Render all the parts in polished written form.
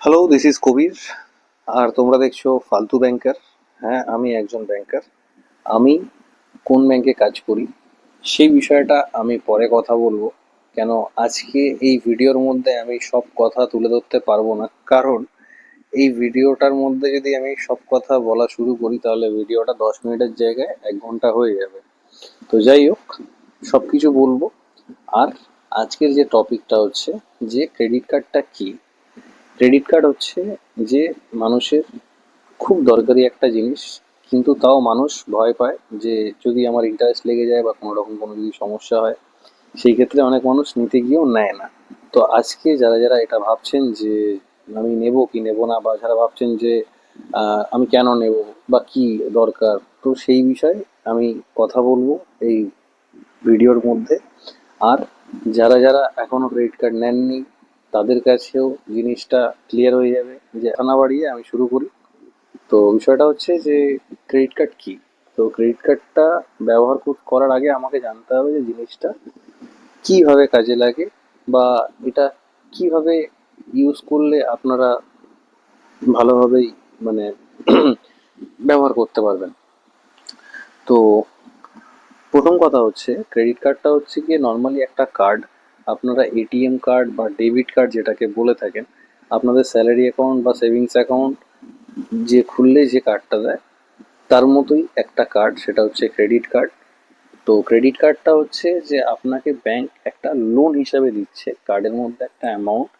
Hello, this is কবির। আর তোমরা দেখছো ফালতু ব্যাংকার। হ্যাঁ, আমি একজন ব্যাংকার। আমি কোন ব্যাংকে কাজ করি সেই বিষয়টা আমি পরে কথা বলবো। কেন আজকে এই ভিডিওর মধ্যে আমি সব কথা তুলে ধরতে পারবো না, কারণ এই ভিডিওটার মধ্যে যদি আমি সব কথা বলা শুরু করি তাহলে ভিডিওটা 10 মিনিটের জায়গায় 1 ঘন্টা হয়ে যাবে। তো যাই হোক, সব কিছু বলবো। আর আজকের যে টপিকটা হচ্ছে যে ক্রেডিট কার্ডটা কি। ক্রেডিট কার্ড হচ্ছে যে মানুষের খুব দরকারি একটা জিনিস, কিন্তু তাও মানুষ ভয় পায় যে যদি আমার ইন্টারেস্ট লেগে যায় বা কোনো রকম কোনো যদি সমস্যা হয়, সেই ক্ষেত্রে অনেক মানুষ নিতে গিয়েও নেয় না। তো আজকে যারা যারা এটা ভাবছেন যে আমি নেব কি নেব না, বা যারা ভাবছেন যে আমি কেন নেব বা কি দরকার, তো সেই বিষয়ে আমি কথা বলবো এই ভিডিওর মধ্যে। আর যারা যারা এখনো ক্রেডিট কার্ড নেননি তাদের কাছেও জিনিসটা ক্লিয়ার হয়ে যাবে। যে না বাড়িয়ে আমি শুরু করি। তো বিষয়টা হচ্ছে যে ক্রেডিট কার্ড কি। তো ক্রেডিট কার্ডটা ব্যবহার করার আগে আমাকে জানতে হবে যে জিনিসটা কিভাবে কাজে লাগে, বা এটা কিভাবে ইউজ করলে আপনারা ভালোভাবেই মানে ব্যবহার করতে পারবেন। তো প্রথম কথা হচ্ছে ক্রেডিট কার্ডটা হচ্ছে গিয়ে নর্মালি একটা কার্ড। আপনারা এটিএম কার্ড বা ডেবিট কার্ড যেটাকে বলে থাকেন, আপনাদের স্যালারি অ্যাকাউন্ট বা সেভিংস অ্যাকাউন্ট যে খুললে যে কার্ডটা দেয় তার মতোই একটা কার্ড, সেটা হচ্ছে ক্রেডিট কার্ড। তো ক্রেডিট কার্ডটা হচ্ছে যে আপনাকে ব্যাংক একটা লোন হিসাবে দিচ্ছে কার্ডের মধ্যে একটা অ্যামাউন্ট,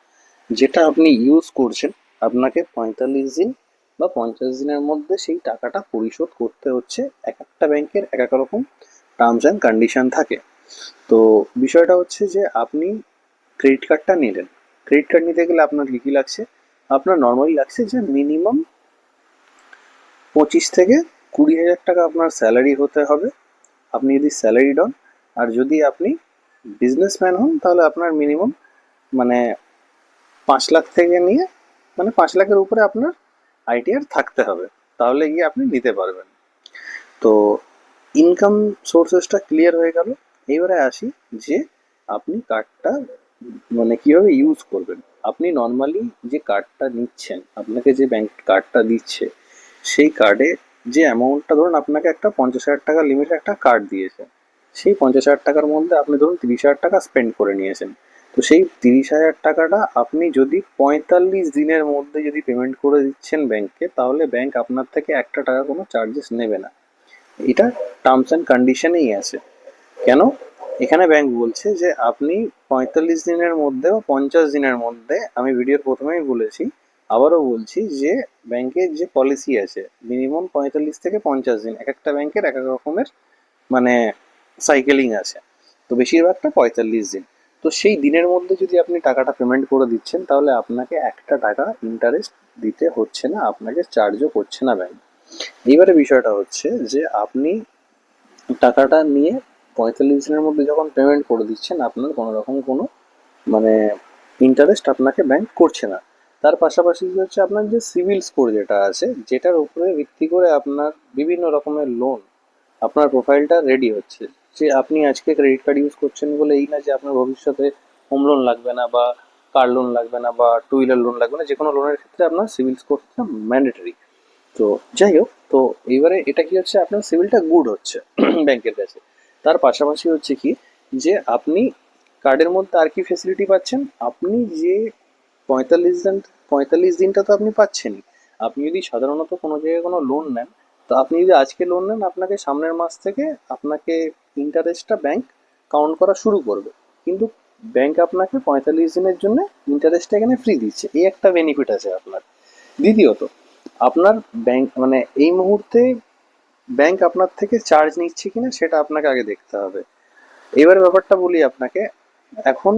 যেটা আপনি ইউজ করছেন। আপনাকে 45 দিন বা 50 দিনের মধ্যে সেই টাকাটা পরিশোধ করতে হচ্ছে। এক একটা ব্যাংকের এক এক রকম টার্মস অ্যান্ড কন্ডিশন থাকে। তো বিষয়টা হচ্ছে যে আপনি ক্রেডিট কার্ডটা নিলেন। ক্রেডিট কার্ড নিতে গেলে আপনার কী কী লাগছে? আপনার নর্মালি লাগছে যে মিনিমাম 25 থেকে 20 হাজার টাকা আপনার স্যালারি হতে হবে, আপনি যদি স্যালারিড হন। আর যদি আপনি বিজনেসম্যান হন তাহলে আপনার মিনিমাম মানে 5 লাখ থেকে নিয়ে, মানে 5 লাখের উপরে আপনার আইটিআর থাকতে হবে, তাহলে গিয়ে আপনি নিতে পারবেন। তো ইনকাম সোর্সেসটা ক্লিয়ার হয়ে গেল। এইবারে আসি যে আপনি কার্ডটা মানে কিভাবে ইউজ করবেন। আপনি নর্মালি যে কার্ডটা নিচ্ছেন, আপনাকে যে ব্যাংক কার্ডটা দিচ্ছে সেই কার্ডে যে অ্যামাউন্টটা, ধরুন আপনাকে একটা 50 হাজার টাকা লিমিটের একটা কার্ড দিয়েছে। সেই 50 হাজার টাকার মধ্যে আপনি ধরুন 30 হাজার টাকা স্পেন্ড করে নিয়েছেন। তো সেই 30 হাজার টাকাটা আপনি যদি 45 দিনের মধ্যে যদি পেমেন্ট করে দিচ্ছেন ব্যাংকে, তাহলে ব্যাংক আপনার থেকে একটা টাকা কোনো চার্জেস নেবে না। এটা টার্মস অ্যান্ড কন্ডিশনেই আছে। কেন? এখানে ব্যাংক বলছে যে আপনি 45 দিনের মধ্যে বা 50 দিনের মধ্যে, আমি ভিডিওর প্রথমেই বলেছি, আবারও বলছি যে ব্যাংকের যে পলিসি আছে মিনিমাম 45 থেকে 50 দিন, এক একটা ব্যাংকের এক এক রকমের মানে সাইকেলিং আছে। তো বেশিরভাগটা 45 দিন। তো সেই দিনের মধ্যে যদি আপনি টাকাটা পেমেন্ট করে দিচ্ছেন তাহলে আপনাকে একটা টাকা ইন্টারেস্ট দিতে হচ্ছে না, আপনাকে চার্জও করছে না ব্যাংক। এইবারে বিষয়টা হচ্ছে যে আপনি টাকাটা নিয়ে 45 দিনের মধ্যে যখন পেমেন্ট করে দিচ্ছেন, আপনার কোনো রকম কোনো মানে ইন্টারেস্ট আপনাকে ব্যাংক করছে না। তার পাশাপাশি কি হচ্ছে, আপনার যে সিভিল স্কোর যেটা আছে, যেটার উপরে ভিত্তি করে আপনার বিভিন্ন রকমের লোন, আপনার প্রোফাইলটা রেডি হচ্ছে। যে আপনি আজকে ক্রেডিট কার্ড ইউজ করছেন বলে এই না যে আপনার ভবিষ্যতে হোম লোন লাগবে না, বা কার লোন লাগবে না, বা টু হুইলার লোন লাগবে না। যে কোনো লোনের ক্ষেত্রে আপনার সিভিল স্কোরটা ম্যান্ডেটরি। তো যাই হোক, তো এইবারে এটা কি হচ্ছে, আপনার সিভিলটা গুড হচ্ছে ব্যাংকের কাছে। তার পাশাপাশি হচ্ছে কি, যে আপনি কার্ডের মধ্যে আর কি ফেসিলিটি পাচ্ছেন। আপনি যে 45 দিন, 45 দিনটা তো আপনি পাচ্ছেনই। আপনি যদি সাধারণত কোনো জায়গায় কোনো লোন নেন, তো আপনি যদি আজকে লোন নেন, আপনাকে সামনের মাস থেকে আপনাকে ইন্টারেস্টটা ব্যাংক কাউন্ট করা শুরু করবে। কিন্তু ব্যাংক আপনাকে 45 দিনের জন্য ইন্টারেস্টটা এখানে ফ্রি দিচ্ছে, এই একটা বেনিফিট আছে আপনার। দ্বিতীয়ত, আপনার ব্যাংক মানে এই মুহূর্তে ব্যাংক আপনার থেকে চার্জ নিচ্ছে কিনা সেটা আপনাকে আগে দেখতে হবে। এবারে ব্যাপারটা বলি আপনাকে। এখন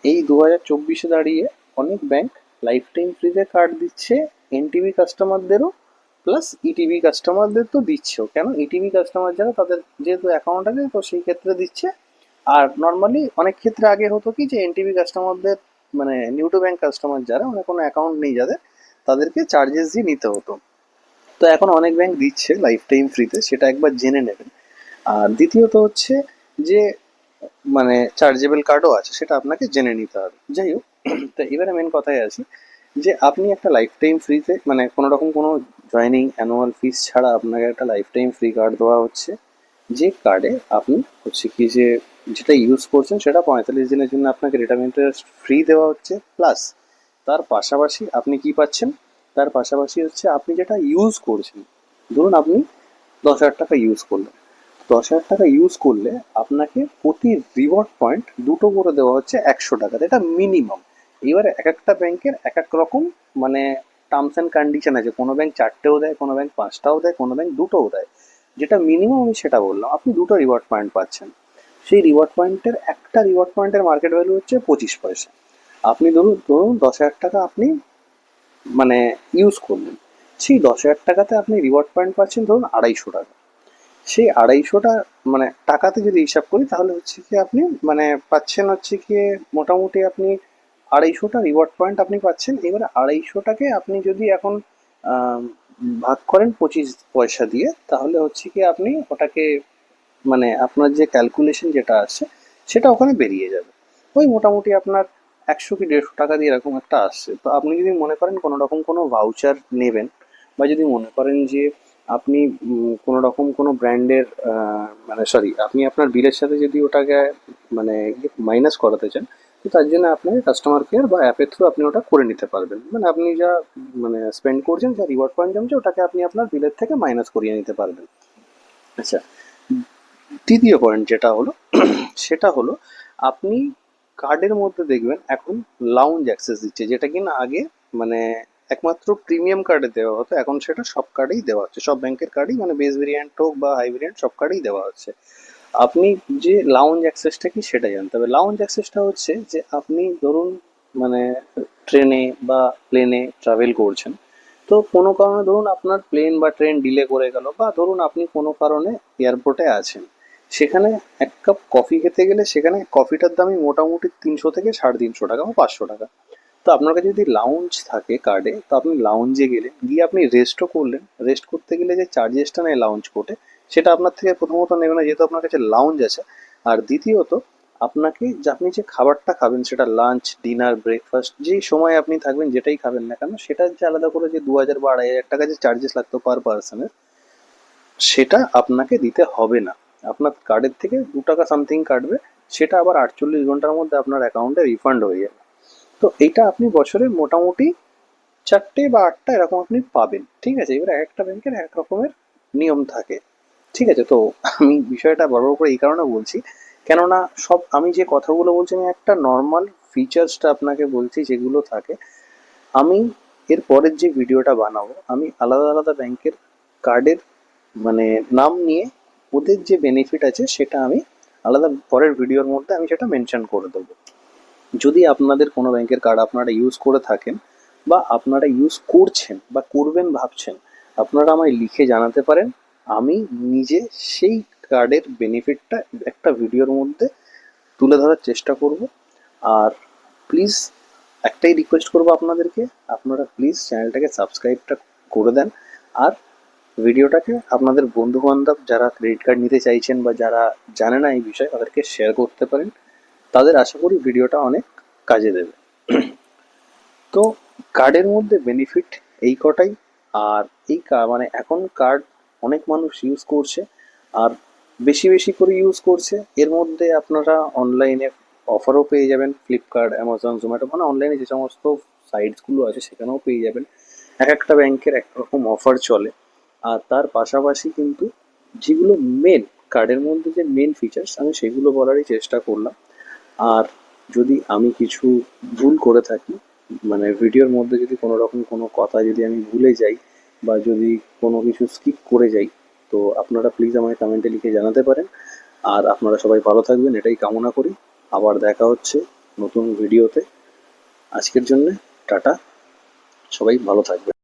এই 2024-এ দাঁড়িয়ে অনেক ব্যাংক লাইফ টাইম ফ্রিতে কার্ড দিচ্ছে এনটিভি কাস্টমারদেরও, প্লাস ইটিভি কাস্টমারদের তো দিচ্ছেও। কেন? ইটিভি কাস্টমার যারা, তাদের যেহেতু অ্যাকাউন্ট আছে তো সেই ক্ষেত্রে দিচ্ছে। আর নর্মালি অনেক ক্ষেত্রে আগে হতো কি, যে এনটিভি কাস্টমারদের মানে নিউ টু ব্যাংক কাস্টমার যারা, মানে কোনো অ্যাকাউন্ট নেই যাদের, তাদেরকে চার্জেস দিয়ে নিতে হতো। তো এখন অনেক ব্যাংক দিচ্ছে লাইফ টাইম ফ্রিতে, সেটা একবার জেনে নেবেন। আর দ্বিতীয়ত হচ্ছে যে মানে চার্জেবল কার্ডও আছে, সেটা আপনাকে জেনে নিতে হবে। যাই হোক, তো এবারে মেন কথায় আসি যে আপনি একটা লাইফ টাইম ফ্রিতে মানে কোনো রকম কোনো জয়নিং অ্যানুয়াল ফিস ছাড়া আপনাকে একটা লাইফ টাইম ফ্রি কার্ড দেওয়া হচ্ছে, যে কার্ডে আপনি হচ্ছে কি যে যেটা ইউজ করছেন সেটা 45 দিনের জন্য আপনাকে রেট অফ ইন্টারেস্ট ফ্রি দেওয়া হচ্ছে, প্লাস তার পাশাপাশি আপনি কি পাচ্ছেন, তার পাশাপাশি হচ্ছে আপনি যেটা ইউজ করছেন, ধরুন আপনি 10,000 টাকা ইউজ করলেন, 10,000 টাকা ইউজ করলে আপনাকে প্রতি রিওয়ার্ড পয়েন্ট দুটো করে দেওয়া হচ্ছে 100 টাকা, এটা মিনিমাম। এবারে এক একটা ব্যাংকের এক এক রকম মানে টার্মস অ্যান্ড কন্ডিশন আছে, কোনো ব্যাংক 4টেও দেয়, কোনো ব্যাংক 5টাও দেয়, কোনো ব্যাংক দুটোও দেয়। যেটা মিনিমাম আমি সেটা বললাম, আপনি দুটো রিওয়ার্ড পয়েন্ট পাচ্ছেন। সেই রিওয়ার্ড পয়েন্টের একটা রিওয়ার্ড পয়েন্টের মার্কেট ভ্যালু হচ্ছে 25 পয়সা। আপনি ধরুন ধরুন 10,000 টাকা আপনি মানে ইউজ করলেন, সেই 10,000 টাকাতে আপনি রিওয়ার্ড পয়েন্ট পাচ্ছেন ধরুন 250 টাকা। সেই 250টা মানে টাকাতে যদি হিসাব করি তাহলে হচ্ছে কি আপনি মানে পাচ্ছেন হচ্ছে কি মোটামুটি আপনি 250টা রিওয়ার্ড পয়েন্ট আপনি পাচ্ছেন। এবারে 250টাকে আপনি যদি এখন আহ, ভাগ করেন 25 পয়সা দিয়ে, তাহলে হচ্ছে কি আপনি ওটাকে মানে আপনার যে ক্যালকুলেশন যেটা আছে সেটা ওখানে বেরিয়ে যাবে। ওই মোটামুটি আপনার 100 কি 150 টাকা দিয়ে এরকম একটা আসছে। তো আপনি যদি মনে করেন কোনো রকম কোনো ভাউচার নেবেন, বা যদি মনে করেন যে আপনি কোনো রকম কোনো ব্র্যান্ডের মানে সরি আপনি আপনার বিলের সাথে যদি ওটাকে মানে মাইনাস করাতে চান, তো তার জন্য আপনাকে কাস্টমার কেয়ার বা অ্যাপের থ্রু আপনি ওটা করে নিতে পারবেন। মানে আপনি যা মানে স্পেন্ড করছেন, যা রিওয়ার্ড পয়েন্ট জমছে, ওটাকে আপনি আপনার বিলের থেকে মাইনাস করিয়ে নিতে পারবেন। আচ্ছা, তৃতীয় পয়েন্ট যেটা হলো সেটা হলো আপনি কার্ডের মধ্যে দেখবেন এখন লাউঞ্জ অ্যাক্সেস দিচ্ছে, যেটা কিনা আগে মানে একমাত্র প্রিমিয়াম কার্ডে দেওয়া হতো, এখন সেটা সব কার্ডেই দেওয়া হচ্ছে, সব ব্যাংকের কার্ডেই মানে বেস ভেরিয়েন্ট হোক বা হাই ভেরিয়েন্ট সব কার্ডেই দেওয়া হচ্ছে। আপনি যে লাউঞ্জ অ্যাক্সেসটা কি সেটা জানতে হবে। লাউঞ্জ অ্যাক্সেসটা হচ্ছে যে আপনি ধরুন মানে ট্রেনে বা প্লেনে ট্রাভেল করছেন, তো কোনো কারণে ধরুন আপনার প্লেন বা ট্রেন ডিলে করে গেল, বা ধরুন আপনি কোনো কারণে এয়ারপোর্টে আছেন, সেখানে এক কাপ কফি খেতে গেলে সেখানে কফিটার দামই মোটামুটি 300 থেকে 350 টাকা বা 500 টাকা। তো আপনার কাছে যদি লাউঞ্জ থাকে কার্ডে, তো আপনি লাউঞ্জে গেলেন, গিয়ে আপনি রেস্টও করলেন, রেস্ট করতে গেলে যে চার্জেসটা নেয় লাউঞ্জ কোর্টে, সেটা আপনার থেকে প্রথমত নেবে না, যেহেতু আপনার কাছে লাউঞ্জ আছে। আর দ্বিতীয়ত আপনাকে যে আপনি যে খাবারটা খাবেন, সেটা লাঞ্চ, ডিনার, ব্রেকফাস্ট, যেই সময় আপনি থাকবেন যেটাই খাবেন না কেন, সেটার যে আলাদা করে যে 2,000 বা 2,500 টাকা যে চার্জেস লাগতো পার পার্সনের, সেটা আপনাকে দিতে হবে না। আপনার কার্ডের থেকে 2 টাকা সামথিং কাটবে, সেটা আবার 48 ঘন্টার মধ্যে আপনার অ্যাকাউন্টে রিফান্ড হয়ে যাবে। তো এইটা আপনি বছরে মোটামুটি 4টে বা 8টা এরকম আপনি পাবেন। ঠিক আছে, এবার এক একটা ব্যাংকের এক রকমের নিয়ম থাকে। ঠিক আছে, তো আমি বিষয়টা বারবার করে এই কারণে বলছি, কেননা সব আমি যে কথাগুলো বলছি আমি একটা নর্মাল ফিচার্সটা আপনাকে বলছি যেগুলো থাকে। আমি এর পরের যে ভিডিওটা বানাবো, আমি আলাদা আলাদা ব্যাংকের কার্ডের মানে নাম নিয়ে ওদের যে বেনিফিট আছে সেটা আমি আলাদা পরের ভিডিওর মধ্যে আমি সেটা মেনশন করে দেবো। যদি আপনাদের কোনো ব্যাংকের কার্ড আপনারা ইউজ করে থাকেন, বা আপনারা ইউজ করছেন বা করবেন ভাবছেন, আপনারা আমায় লিখে জানাতে পারেন। আমি নিজে সেই কার্ডের বেনিফিটটা একটা ভিডিওর মধ্যে তুলে ধরার চেষ্টা করব। আর প্লিজ একটাই রিকোয়েস্ট করবো আপনাদেরকে, আপনারা প্লিজ চ্যানেলটাকে সাবস্ক্রাইবটা করে দেন। আর ভিডিওটাকে আপনাদের বন্ধু বান্ধব যারা ক্রেডিট কার্ড নিতে চাইছেন বা যারা জানে না এই বিষয়ে, তাদেরকে শেয়ার করতে পারেন। তাদের আশা করি ভিডিওটা অনেক কাজে দেবে। তো কার্ডের মধ্যে বেনিফিট এই কটাই। আর এই মানে এখন কার্ড অনেক মানুষ ইউজ করছে, আর বেশি বেশি করে ইউজ করছে। এর মধ্যে আপনারা অনলাইনে অফারও পেয়ে যাবেন, ফ্লিপকার্ট, অ্যামাজন, জোম্যাটো, মানে অনলাইনে যে সমস্ত সাইটসগুলো আছে সেখানেও পেয়ে যাবেন। এক একটা ব্যাংকের এক রকম অফার চলে। আর তার পাশাপাশি কিন্তু যেগুলো মেন কার্ডের মধ্যে যে মেন ফিচার্স, আমি সেগুলো বলারই চেষ্টা করলাম। আর যদি আমি কিছু ভুল করে থাকি, মানে ভিডিওর মধ্যে যদি কোনো রকম কোনো কথা যদি আমি ভুলে যাই, বা যদি কোনো কিছু স্কিপ করে যাই, তো আপনারা প্লিজ আমায় কমেন্টে লিখে জানাতে পারেন। আর আপনারা সবাই ভালো থাকবেন এটাই কামনা করি। আবার দেখা হচ্ছে নতুন ভিডিওতে। আজকের জন্যে টাটা, সবাই ভালো থাকবেন।